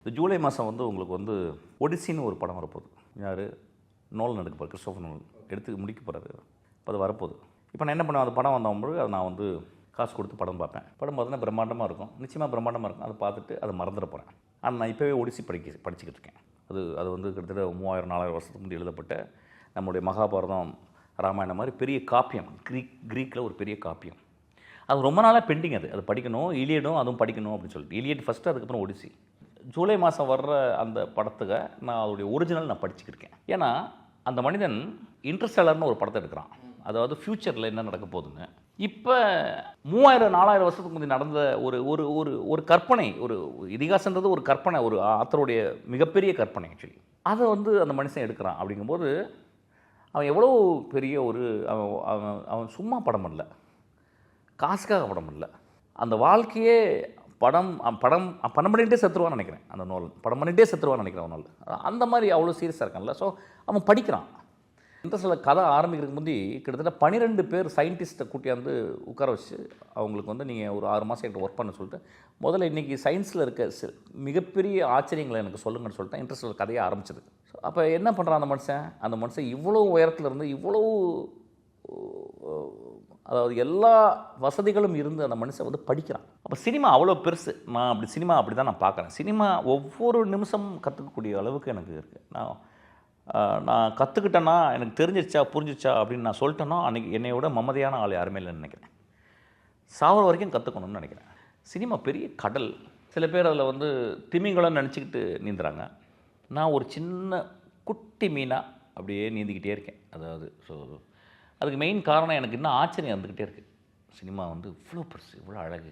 இந்த ஜூலை மாதம் வந்து உங்களுக்கு வந்து ஒடிசின்னு ஒரு படம் வரப்போகுது. யார்? நோலன் எடுக்க போகிறார், கிறிஸ்டோஃபர் நோலன் எடுத்து முடிக்க போகிறாரு. இப்போ அது வரப்போகுது. இப்போ நான் என்ன பண்ணுவேன், அது படம் வந்தபோது அதை நான் வந்து காசு கொடுத்து படம் பார்ப்பேன். படம் பார்த்தீங்கன்னா பிரம்மாண்டமாக இருக்கும், நிச்சயமாக பிரம்மாண்டமாக இருக்கும். அதை பார்த்துட்டு அதை மறந்துட போகிறேன். ஆனால் நான் இப்போவே ஒடிசி படிச்சுக்கிட்டு இருக்கேன். அது வந்து கிட்டத்தட்ட 3000-4000 வருஷத்துக்கு முந்தைய எழுதப்பட்ட நம்முடைய மகாபாரதம், ராமாயணம் மாதிரி பெரிய காப்பியம். க்ரீக்கில் ஒரு பெரிய காப்பியம். அது ரொம்ப நாளாக பெண்டிங். அது படிக்கணும். இலியடும் அதுவும் படிக்கணும் அப்படின்னு சொல்லிட்டு. இலியட் ஃபஸ்ட்டு, அதுக்கப்புறம் ஒடிசி. ஜூலை மாதம் வர்ற அந்த படத்துக்கு நான் அதோடைய ஒரிஜினல் நான் படிச்சுக்கிட்டு இருக்கேன். ஏன்னா அந்த மனிதன் இன்டர்ஸ்டெல்லர்னு ஒரு படத்தை எடுக்கிறான். அதாவது ஃப்யூச்சரில் என்ன நடக்க போகுதுன்னு. இப்போ 3000-4000 வருஷத்துக்கு முந்தைய நடந்த ஒரு ஒரு ஒரு ஒரு கற்பனை, ஒரு இதிகாசன்றது ஒரு கற்பனை, ஒரு ஆத்தருடைய மிகப்பெரிய கற்பனை ஆக்சுவலி. அதை வந்து அந்த மனுஷன் எடுக்கிறான். அப்படிங்கும்போது அவன் எவ்வளோ பெரிய ஒரு அவன் அவன் சும்மா படம் பண்ணல, காசுக்காக படம் பண்ணல. அந்த வாழ்க்கையே படம் பண்ணிகிட்டே செத்துருவான்னு நினைக்கிறேன். அந்த நோலன் படம் பண்ணிகிட்டே செத்துருவான்னு நினைக்கிறேன் அவனால். அந்த மாதிரி அவ்வளோ சீரியஸாக இருக்கான்ல. ஸோ அவன் படிக்கிறான். சில கதை ஆரம்பிக்கிறதுக்கு முந்தி கிட்டத்தட்ட 12 பேர் சயின்டிஸ்ட்டை கூட்டியாந்து உட்கார வச்சு அவங்களுக்கு வந்து நீங்கள் ஒரு 6 மாதம் என்கிட்ட ஒர்க் பண்ண சொல்லிட்டு முதல்ல இன்றைக்கி சயின்ஸில் இருக்க மிகப்பெரிய ஆச்சரியங்களை எனக்கு சொல்லுங்கன்னு சொல்லிட்டு இன்ட்ரெஸ்டில் கதையை ஆரம்பிச்சது. ஸோ அப்போ என்ன பண்ணுறான் அந்த மனுஷன் இவ்வளோ உயரத்தில் இருந்து இவ்வளோ, அதாவது எல்லா வசதிகளும் இருந்து அந்த மனுஷன் வந்து படிக்கிறான். அப்போ சினிமா அவ்வளோ பெருசு. நான் அப்படி தான் நான் பார்க்குறேன். சினிமா ஒவ்வொரு நிமிஷமும் கற்றுக்கக்கூடிய அளவுக்கு எனக்கு இருக்குது. நான் கற்றுக்கிட்டேன்னா, எனக்கு தெரிஞ்சிருச்சா புரிஞ்சிச்சா அப்படின்னு நான் சொல்லிட்டேன்னா அன்றைக்கி என்னையோட மமதையான ஆள் யாருமே இல்லைன்னு நினைக்கிறேன். சாவர வரைக்கும் கற்றுக்கணும்னு நினைக்கிறேன். சினிமா பெரிய கடல். சில பேர் அதில் வந்து திமிங்கலம்னு நினச்சிக்கிட்டு நீந்துறாங்க. நான் ஒரு சின்ன குட்டி மீனாக அப்படியே நீந்திக்கிட்டே இருக்கேன். அதாவது ஸோ அதுக்கு மெயின் காரணம் எனக்கு இன்னும் ஆச்சரியம் இருந்துக்கிட்டே இருக்குது. சினிமா வந்து இவ்வளோ பெருசு, இவ்வளோ அழகு.